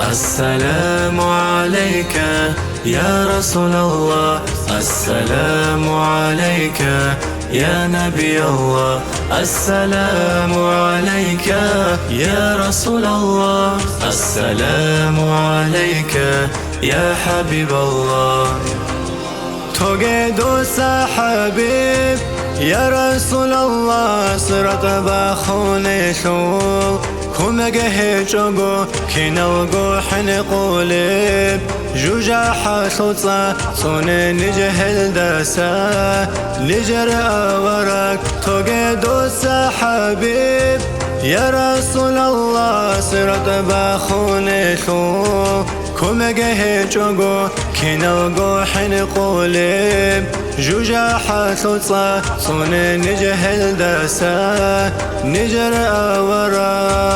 السلام عليك يا رسول الله، السلام عليك يا نبي الله، السلام عليك يا رسول الله، السلام عليك يا حبيب الله. تو دوست حبیب یا رسول الله، صراط بخونه شو كمجه هجوجو كينوجو حن قولب جوجا حصوصا صون نجهل دسا لجر أورك توجه دوس حبيب يا رسول الله، صراط بخونه شو كمجه هجوجو كينوجو حن قولب جوجا حصوصا صون نجهل دسا نجر أوراك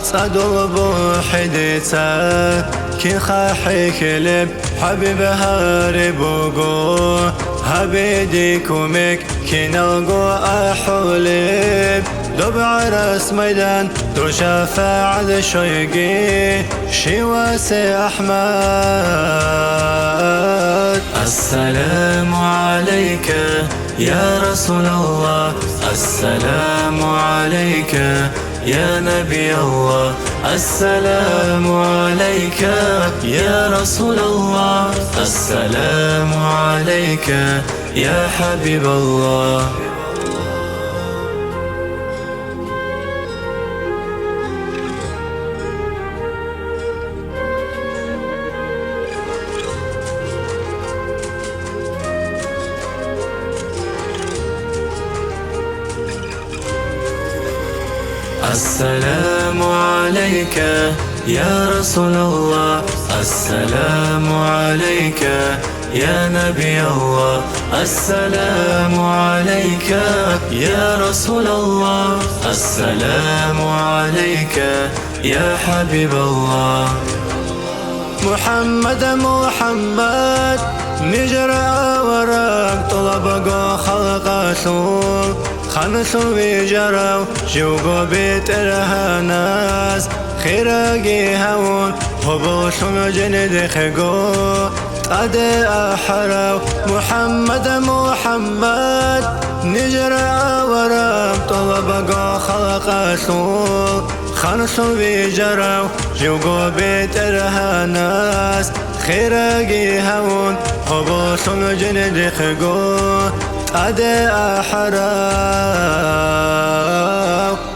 صدو بوحدتا كي خاحي كلب حبيب هاربوغو هبيدي كوميك كي نلقو أحولب دبع راس ميدان دو شفاعة شيقي شواسي أحمد. السلام عليك يا رسول الله، السلام عليك يا نبي الله، السلام عليك يا رسول الله، السلام عليك يا حبيب الله. السلام عليك يا رسول الله، السلام عليك يا نبي الله، السلام عليك يا رسول الله، السلام عليك يا حبيب الله. محمد محمد نجرى وراك طلبقو خلق شوق خمسوا بيجروا جوقوا بيت الهناس خيراقي هون هبوشهم جند خيقو قد أحروا. محمد محمد نجرى ورام طلبقوا خلق سوق خمسوا بيجروا جوقوا بيت الهناس خيراقي هون هبوشهم جند خيقو قد أحرق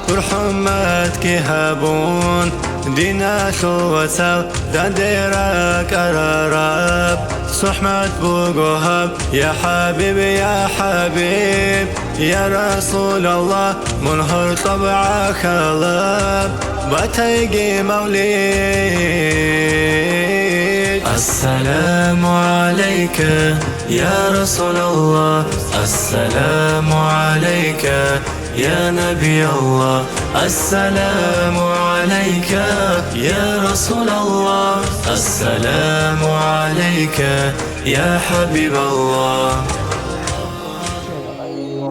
ورحمتك هبون دينا شوسو دندرك أرارب صحمت بوقوهب يا حبيب يا حبيب يا رسول الله منهر طبعك لب بتيجي موليد. السلام عليك يا رسول الله، السلام عليك يا نبي الله، السلام عليك يا رسول الله، السلام عليك يا حبيب الله.